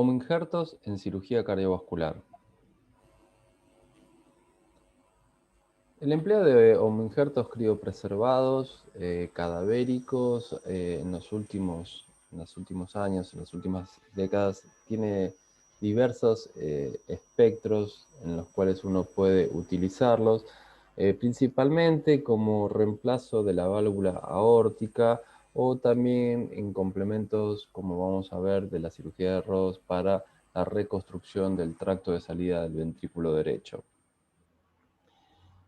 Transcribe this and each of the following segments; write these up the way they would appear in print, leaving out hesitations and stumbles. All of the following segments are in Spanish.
Homoinjertos en cirugía cardiovascular. El empleo de homoinjertos criopreservados, cadavéricos, en los últimos años, en las últimas décadas, tiene diversos espectros en los cuales uno puede utilizarlos, principalmente como reemplazo de la válvula aórtica o también en complementos, como vamos a ver, de la cirugía de Ross para la reconstrucción del tracto de salida del ventrículo derecho.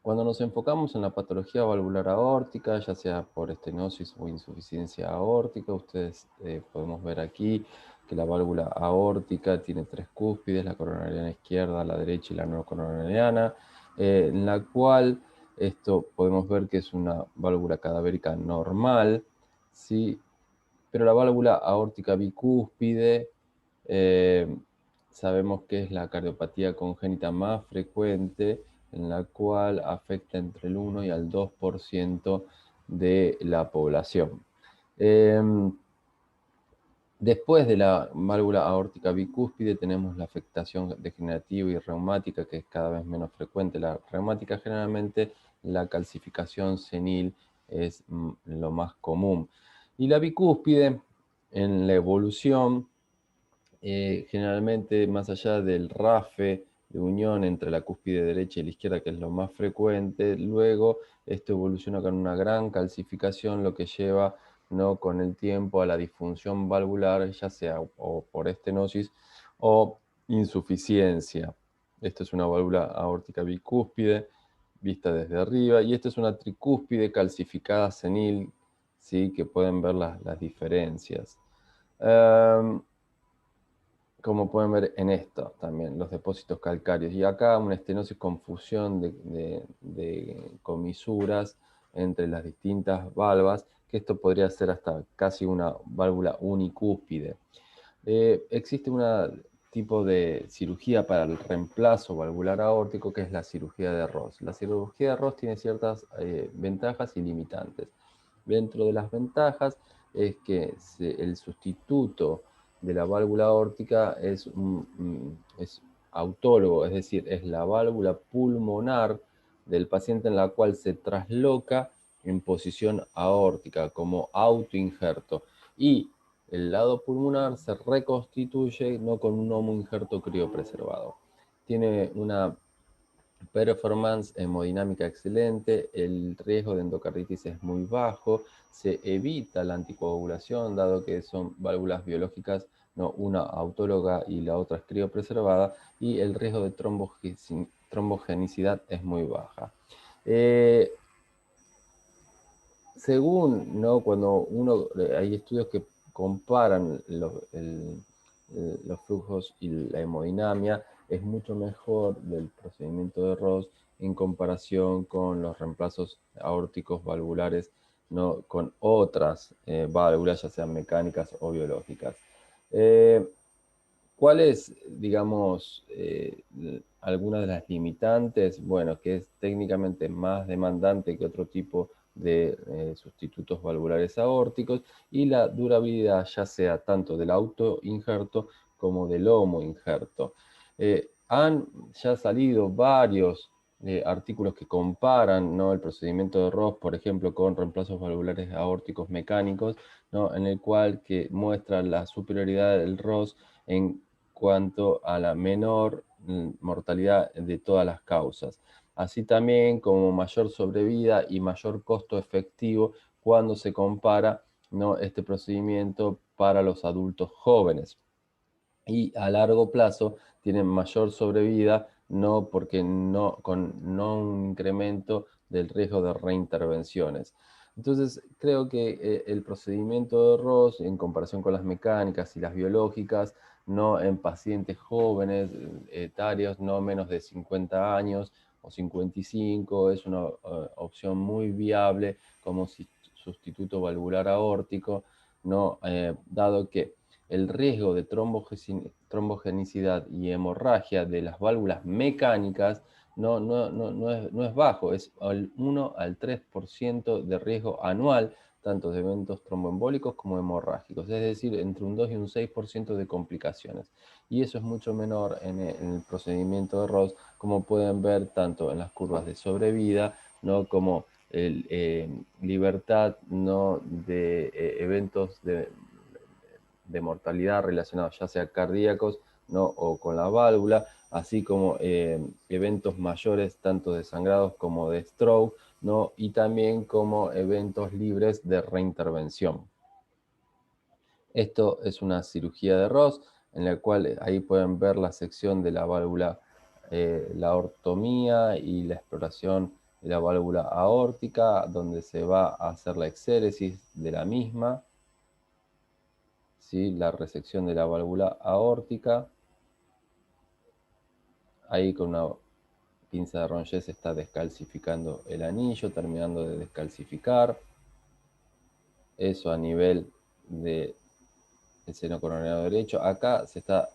Cuando nos enfocamos en la patología valvular aórtica, ya sea por estenosis o insuficiencia aórtica, ustedes podemos ver aquí que la válvula aórtica tiene tres cúspides, la coronariana izquierda, la derecha y la no coronariana, en la cual esto podemos ver que es una válvula cadavérica normal, ¿sí? Pero la válvula aórtica bicúspide, eh, sabemos que es la cardiopatía congénita más frecuente, en la cual afecta entre el 1 y el 2% de la población. Después de la válvula aórtica bicúspide tenemos la afectación degenerativa y reumática, que es cada vez menos frecuente. La reumática, generalmente la calcificación senil es lo más común. Y la bicúspide, en la evolución, generalmente más allá del RAFE de unión entre la cúspide derecha y la izquierda, que es lo más frecuente, luego esto evoluciona con una gran calcificación, lo que lleva, ¿no?, con el tiempo a la disfunción valvular, ya sea o por estenosis o insuficiencia. Esto es una válvula aórtica bicúspide vista desde arriba, y esta es una tricúspide calcificada senil, ¿sí?, que pueden ver las diferencias. Como pueden ver en esto también, los depósitos calcáreos. Y acá una estenosis con fusión de comisuras entre las distintas valvas, que esto podría ser hasta casi una válvula unicúspide. Existe un tipo de cirugía para el reemplazo valvular aórtico, que es la cirugía de Ross. La cirugía de Ross tiene ciertas ventajas y limitantes. Dentro de las ventajas es que el sustituto de la válvula aórtica es autólogo, es decir, es la válvula pulmonar del paciente en la cual se trasloca en posición aórtica como autoinjerto, y el lado pulmonar se reconstituye no con un homoinjerto criopreservado. Tiene una performance hemodinámica excelente, el riesgo de endocarditis es muy bajo, se evita la anticoagulación, dado que son válvulas biológicas, no una autóloga y la otra es criopreservada, y el riesgo de trombogenicidad es muy baja. Según, ¿no?, cuando hay estudios que comparan los flujos y la hemodinamia, es mucho mejor del procedimiento de Ross en comparación con los reemplazos aórticos valvulares, ¿no?, con otras válvulas, ya sean mecánicas o biológicas. ¿Cuáles, digamos, algunas de las limitantes? Bueno, que es técnicamente más demandante que otro tipo de sustitutos valvulares aórticos, y la durabilidad, ya sea tanto del autoinjerto como del homoinjerto. Han ya salido varios artículos que comparan, ¿no?, el procedimiento de Ross, por ejemplo, con reemplazos valvulares aórticos mecánicos, ¿no?, en el cual que muestra la superioridad del Ross en cuanto a la menor mortalidad de todas las causas, así también como mayor sobrevida y mayor costo efectivo cuando se compara, ¿no?, este procedimiento para los adultos jóvenes. Y a largo plazo tienen mayor sobrevida, no porque con no un incremento del riesgo de reintervenciones. Entonces, creo que el procedimiento de Ross, en comparación con las mecánicas y las biológicas, no en pacientes jóvenes, etarios, no menos de 50 años o 55, es una opción muy viable como sustituto valvular aórtico, ¿no? Dado que el riesgo de trombogenicidad y hemorragia de las válvulas mecánicas no es bajo, es al 1 al 3% de riesgo anual tanto de eventos tromboembólicos como hemorrágicos, es decir, entre un 2 y un 6% de complicaciones. Y eso es mucho menor en el procedimiento de Ross, como pueden ver tanto en las curvas de sobrevida, ¿no? Como libertad, ¿no? De eventos de mortalidad relacionados ya sea cardíacos, ¿no? O con la válvula, así como eventos mayores tanto de sangrados como de stroke, ¿no? Y también como eventos libres de reintervención. Esto es una cirugía de Ross, en la cual ahí pueden ver la sección de la válvula, la ortomía y la exploración de la válvula aórtica, donde se va a hacer la exéresis de la misma, ¿sí? La resección de la válvula aórtica. Ahí con una pinza de Ronget se está descalcificando el anillo, terminando de descalcificar. Eso a nivel del seno coronario derecho. Acá se está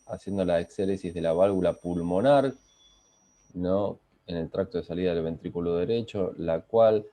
haciendo la exéresis de la válvula pulmonar, ¿no? En el tracto de salida del ventrículo derecho, la cual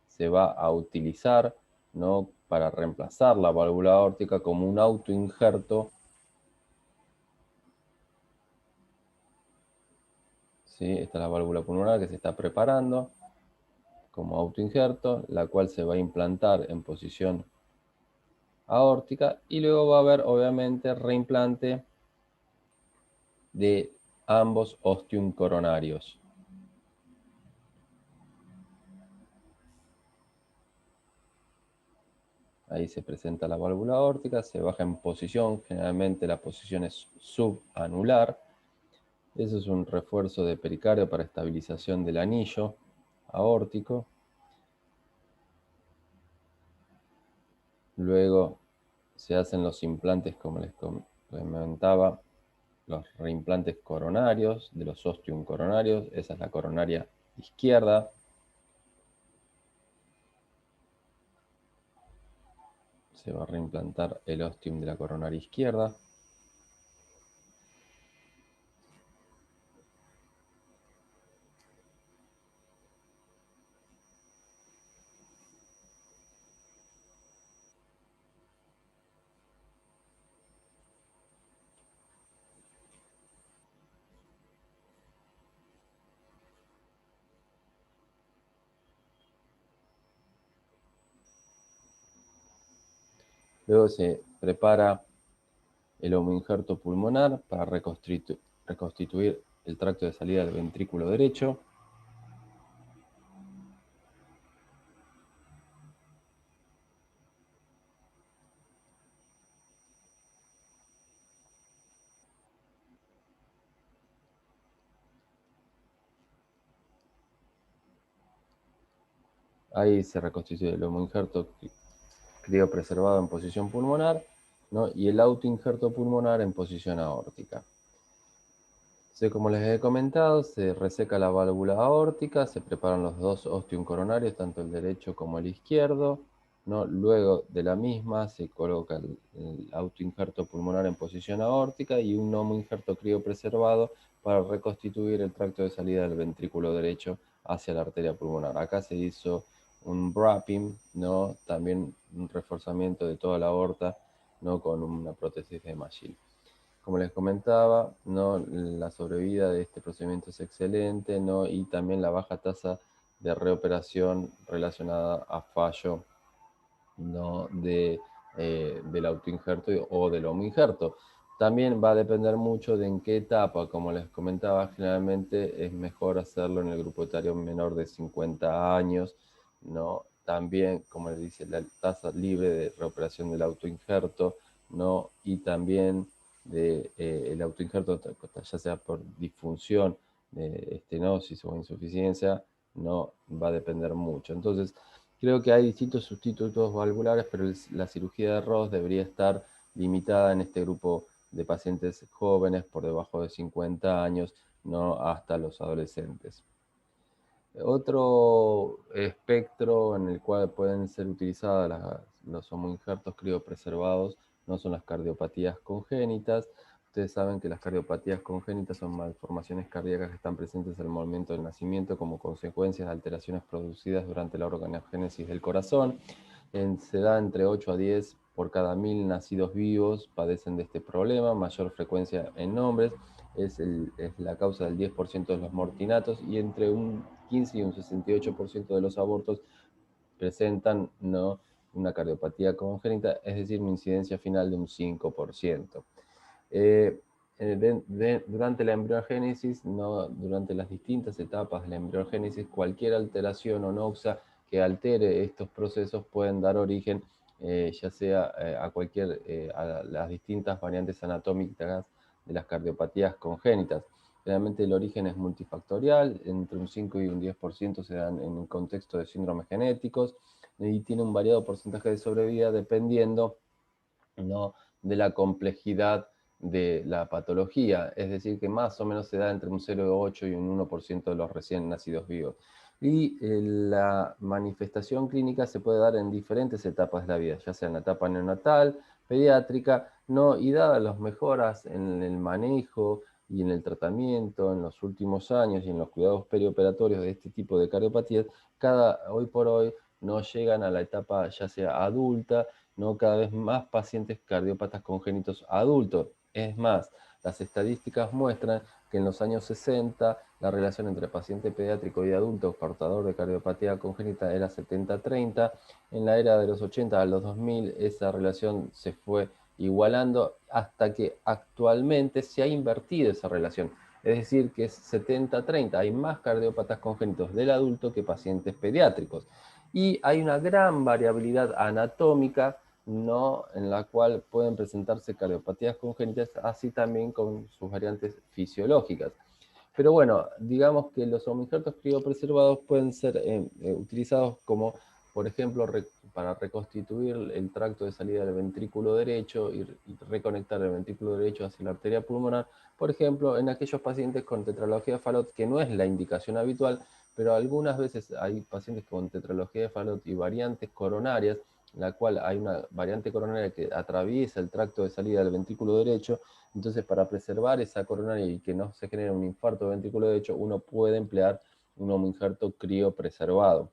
se va a utilizar, ¿no? Para reemplazar la válvula aórtica como un autoinjerto. ¿Sí? Esta es la válvula pulmonar que se está preparando como autoinjerto, la cual se va a implantar en posición aórtica y luego va a haber obviamente reimplante de ambos ostium coronarios. Ahí se presenta la válvula aórtica, se baja en posición, generalmente la posición es subanular. Eso es un refuerzo de pericardio para estabilización del anillo aórtico. Luego se hacen los implantes, como les comentaba, los reimplantes coronarios, de los ostium coronarios. Esa es la coronaria izquierda. Se va a reimplantar el ostium de la coronaria izquierda. Luego se prepara el homoinjerto pulmonar para reconstituir el tracto de salida del ventrículo derecho. Ahí se reconstituye el homoinjerto criopreservado en posición pulmonar, ¿no? Y el autoinjerto pulmonar en posición aórtica. Como les he comentado, se reseca la válvula aórtica, se preparan los dos ostium coronarios, tanto el derecho como el izquierdo, ¿no? Luego de la misma se coloca el autoinjerto pulmonar en posición aórtica y un homoinjerto criopreservado para reconstituir el tracto de salida del ventrículo derecho hacia la arteria pulmonar. Acá se hizo un wrapping, ¿no? También un reforzamiento de toda la aorta, ¿no? Con una prótesis de Magil. Como les comentaba, ¿no? La sobrevida de este procedimiento es excelente, ¿no? Y también la baja tasa de reoperación relacionada a fallo, ¿no? Del autoinjerto o del homoinjerto. También va a depender mucho de en qué etapa. Como les comentaba, generalmente es mejor hacerlo en el grupo etario menor de 50 años, ¿no? También, como les dice, la tasa libre de reoperación del autoinjerto, ¿no? Y también el autoinjerto, ya sea por disfunción, estenosis o insuficiencia, no va a depender mucho. Entonces, creo que hay distintos sustitutos valvulares, pero la cirugía de Ross debería estar limitada en este grupo de pacientes jóvenes por debajo de 50 años, no hasta los adolescentes. Otro espectro en el cual pueden ser utilizados los homoinjertos criopreservados no son las cardiopatías congénitas. Ustedes saben que las cardiopatías congénitas son malformaciones cardíacas que están presentes al momento del nacimiento como consecuencias de alteraciones producidas durante la organogénesis del corazón. se da entre 8 a 10 por cada 1000 nacidos vivos padecen de este problema, mayor frecuencia en hombres, es la causa del 10% de los mortinatos y entre un 15 y un 68% de los abortos presentan, ¿no?, una cardiopatía congénita, es decir, una incidencia final de un 5%. Eh, durante la embriogénesis, no, durante las distintas etapas de la embriogénesis, cualquier alteración o noxa que altere estos procesos pueden dar origen, ya sea a las distintas variantes anatómicas de las cardiopatías congénitas. Realmente el origen es multifactorial, entre un 5 y un 10% se dan en un contexto de síndromes genéticos y tiene un variado porcentaje de sobrevida dependiendo, ¿no?, de la complejidad de la patología, es decir, que más o menos se da entre un 0,8 y un 1% de los recién nacidos vivos. Y la manifestación clínica se puede dar en diferentes etapas de la vida, ya sea en la etapa neonatal, pediátrica, ¿no?, y dadas las mejoras en el manejo y en el tratamiento en los últimos años y en los cuidados perioperatorios de este tipo de cardiopatías, hoy por hoy no llegan a la etapa ya sea adulta, no cada vez más pacientes cardiópatas congénitos adultos. Es más, las estadísticas muestran que en los años 60 la relación entre paciente pediátrico y adulto portador de cardiopatía congénita era 70-30. En la era de los 80 a los 2000 esa relación se fue igualando hasta que actualmente se ha invertido esa relación. Es decir, que es 70-30. Hay más cardiópatas congénitos del adulto que pacientes pediátricos. Y hay una gran variabilidad anatómica, ¿no?, en la cual pueden presentarse cardiopatías congénitas, así también con sus variantes fisiológicas. Pero bueno, digamos que los homoinjertos criopreservados pueden ser utilizados como, por ejemplo, para reconstituir el tracto de salida del ventrículo derecho y reconectar el ventrículo derecho hacia la arteria pulmonar, por ejemplo, en aquellos pacientes con tetralogía de Fallot, que no es la indicación habitual, pero algunas veces hay pacientes con tetralogía de Fallot y variantes coronarias, en la cual hay una variante coronaria que atraviesa el tracto de salida del ventrículo derecho. Entonces, para preservar esa coronaria y que no se genere un infarto de ventrículo derecho, uno puede emplear un homoinjerto criopreservado,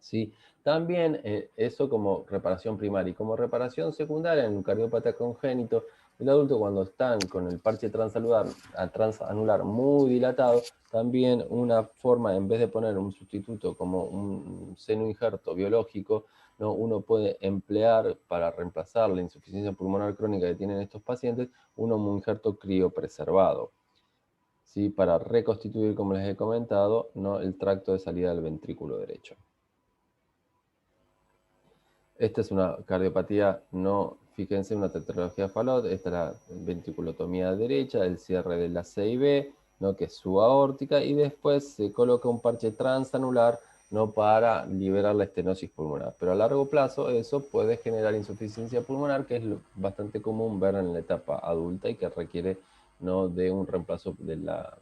¿sí? También eso como reparación primaria. Y como reparación secundaria en un cardiópata congénito, el adulto cuando están con el parche transanular muy dilatado, también una forma, en vez de poner un sustituto como un senoinjerto biológico, ¿no?, uno puede emplear para reemplazar la insuficiencia pulmonar crónica que tienen estos pacientes, un homoinjerto criopreservado, ¿sí?, para reconstituir, como les he comentado, ¿no?, el tracto de salida del ventrículo derecho. Esta es una cardiopatía, no, fíjense, una tetralogía Fallot. Esta es la ventriculotomía derecha, el cierre de la CIB, ¿no?, que es subaórtica, y después se coloca un parche transanular, ¿no?, para liberar la estenosis pulmonar. Pero a largo plazo eso puede generar insuficiencia pulmonar, que es bastante común ver en la etapa adulta y que requiere, ¿no?, de un reemplazo de la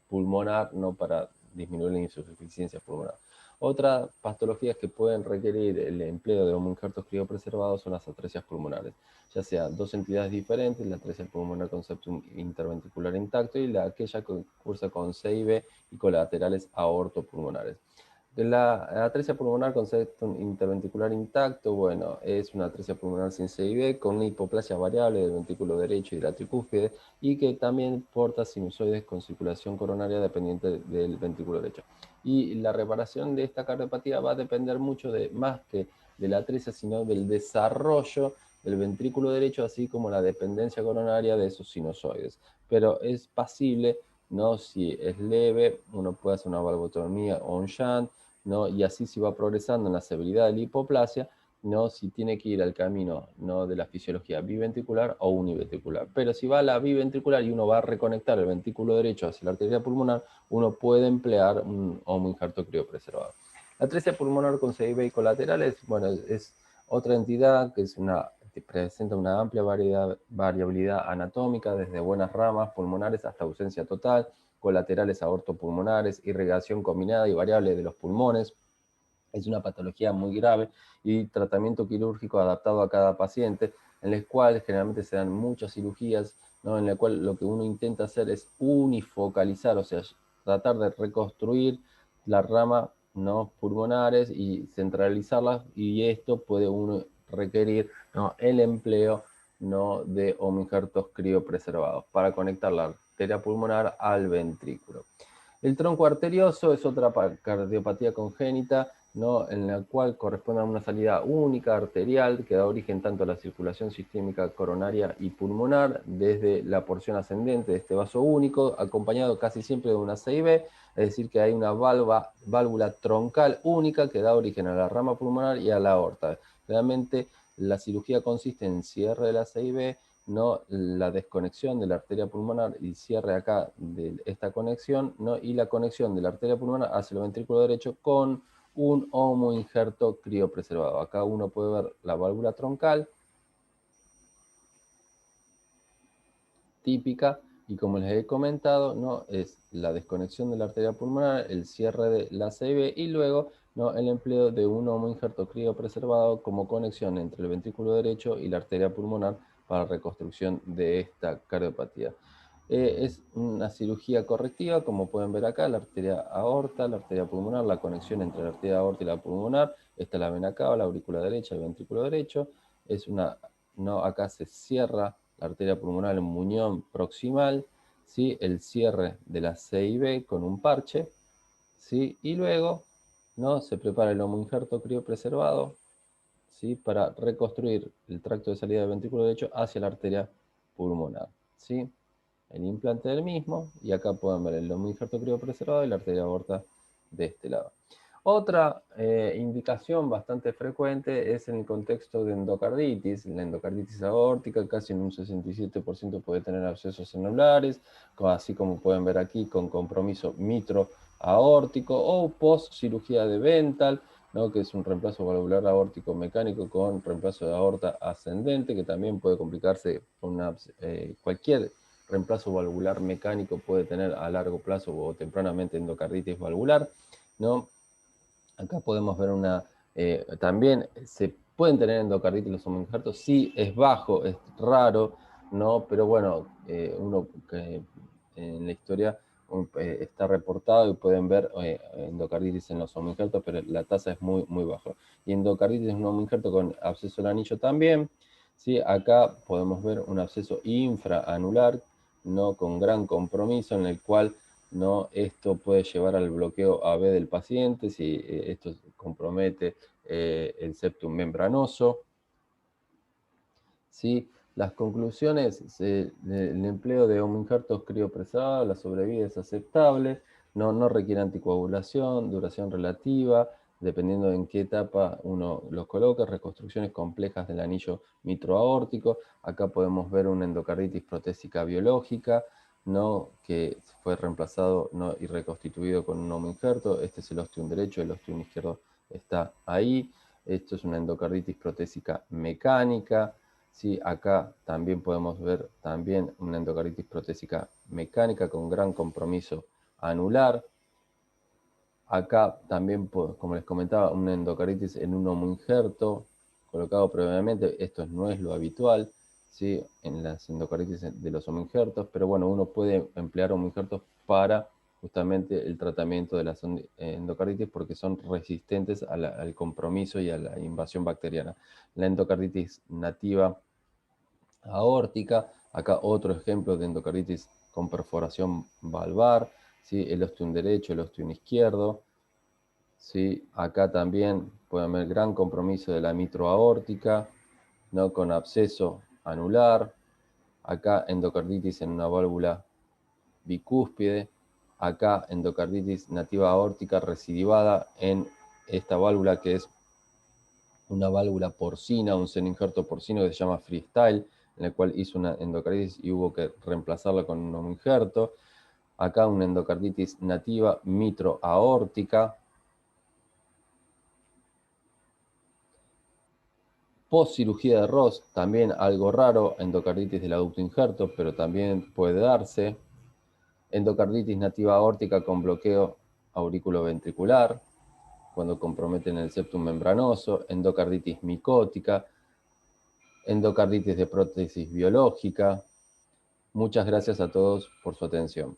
pulmonar, ¿no?, para disminuir la insuficiencia pulmonar. Otras patologías que pueden requerir el empleo de homoinjertos criopreservados son las atresias pulmonares, ya sea dos entidades diferentes, la atresia pulmonar con septum interventricular intacto y aquella que cursa con CIB y colaterales aortopulmonares. La atresia pulmonar con septum interventricular intacto, bueno, es una atresia pulmonar sin CIB con una hipoplasia variable del ventrículo derecho y de la tricúspide y que también porta sinusoides con circulación coronaria dependiente del ventrículo derecho. Y la reparación de esta cardiopatía va a depender mucho más que de la atresia, sino del desarrollo del ventrículo derecho, así como la dependencia coronaria de esos sinusoides. Pero es pasible, ¿no?, si es leve, uno puede hacer una valvotomía o un shunt, ¿no?, y así se va progresando en la severidad de la hipoplasia, ¿no?, si tiene que ir al camino, ¿no?, de la fisiología biventricular o univentricular. Pero si va a la biventricular y uno va a reconectar el ventrículo derecho hacia la arteria pulmonar, uno puede emplear un homoinjerto criopreservado. La atresia pulmonar con CIB y colaterales, bueno, es otra entidad que presenta una amplia variabilidad anatómica, desde buenas ramas pulmonares hasta ausencia total, colaterales aortopulmonares, irrigación combinada y variable de los pulmones. Es una patología muy grave y tratamiento quirúrgico adaptado a cada paciente, en el cual generalmente se dan muchas cirugías, ¿no?, en la cual lo que uno intenta hacer es unifocalizar, o sea, tratar de reconstruir la rama ¿no? pulmonares y centralizarlas, y esto puede uno requerir, ¿no? el empleo, ¿no? de homoinjertos criopreservados para conectar la arteria pulmonar al ventrículo. El tronco arterioso es otra cardiopatía congénita, ¿no? en la cual corresponde a una salida única arterial que da origen tanto a la circulación sistémica coronaria y pulmonar desde la porción ascendente de este vaso único, acompañado casi siempre de una CIB, es decir, que hay una válvula troncal única que da origen a la rama pulmonar y a la aorta. Realmente la cirugía consiste en cierre de la CIB, ¿no? la desconexión de la arteria pulmonar y cierre acá de esta conexión, ¿no? y la conexión de la arteria pulmonar hacia el ventrículo derecho con un homoinjerto criopreservado. Acá uno puede ver la válvula troncal típica, y como les he comentado, ¿no? es la desconexión de la arteria pulmonar, el cierre de la CIB y luego, ¿no? el empleo de un homoinjerto criopreservado como conexión entre el ventrículo derecho y la arteria pulmonar para reconstrucción de esta cardiopatía. Es una cirugía correctiva, como pueden ver acá, la arteria aorta, la arteria pulmonar, la conexión entre la arteria aorta y la pulmonar, esta es la vena cava, la aurícula derecha, el ventrículo derecho, es una, no, acá se cierra la arteria pulmonar en muñón proximal, ¿sí? el cierre de la CIB con un parche, ¿sí? y luego, ¿no? se prepara el homoinjerto criopreservado, ¿sí? para reconstruir el tracto de salida del ventrículo derecho hacia la arteria pulmonar, ¿sí? el implante del mismo, y acá pueden ver el homoinjerto criopreservado y la arteria aorta de este lado. Otra indicación bastante frecuente es en el contexto de endocarditis. La endocarditis aórtica casi en un 67% puede tener abscesos anulares, así como pueden ver aquí con compromiso mitro-aórtico o post cirugía de Bentall, ¿no? que es un reemplazo valvular aórtico mecánico con reemplazo de aorta ascendente, que también puede complicarse con cualquier reemplazo valvular mecánico puede tener a largo plazo o tempranamente endocarditis valvular, ¿no? Acá podemos ver también se pueden tener endocarditis los homoinjertos, sí, es bajo, es raro, ¿no? Pero bueno, uno que en la historia está reportado y pueden ver endocarditis en los homoinjertos, pero la tasa es muy, muy baja. Y endocarditis en un homoinjerto con absceso del anillo también, ¿sí? Acá podemos ver un absceso infraanular, ¿no? con gran compromiso en el cual, ¿no? esto puede llevar al bloqueo AB del paciente si esto compromete el septum membranoso. ¿Sí? Las conclusiones, el empleo de homoinjertos criopreservados, la sobrevida es aceptable, no requiere anticoagulación, duración relativa, dependiendo en qué etapa uno los coloca, reconstrucciones complejas del anillo mitroaórtico. Acá podemos ver una endocarditis protésica biológica, ¿no? que fue reemplazado, ¿no? y reconstituido con un homoinjerto. Este es el ostium derecho, el ostium izquierdo está ahí. Esto es una endocarditis protésica mecánica. Sí, acá también podemos ver también una endocarditis protésica mecánica con gran compromiso anular. Acá también, como les comentaba, una endocarditis en un homoinjerto colocado previamente. Esto no es lo habitual, ¿sí? en las endocarditis de los homoinjertos, pero bueno, uno puede emplear homoinjertos para justamente el tratamiento de las endocarditis porque son resistentes al compromiso y a la invasión bacteriana. La endocarditis nativa aórtica, acá otro ejemplo de endocarditis con perforación valvar, ¿sí? el ostium derecho, el ostium izquierdo, ¿sí? acá también pueden ver gran compromiso de la mitroaórtica, ¿no? con absceso anular, acá endocarditis en una válvula bicúspide, acá endocarditis nativa aórtica recidivada en esta válvula que es una válvula porcina, un seno-injerto porcino que se llama Freestyle, en el cual hizo una endocarditis y hubo que reemplazarla con un injerto. Acá una endocarditis nativa mitroaórtica. Post cirugía de Ross, también algo raro, endocarditis del aducto injerto, pero también puede darse. Endocarditis nativa aórtica con bloqueo auriculoventricular, cuando comprometen el septum membranoso. Endocarditis micótica, endocarditis de prótesis biológica. Muchas gracias a todos por su atención.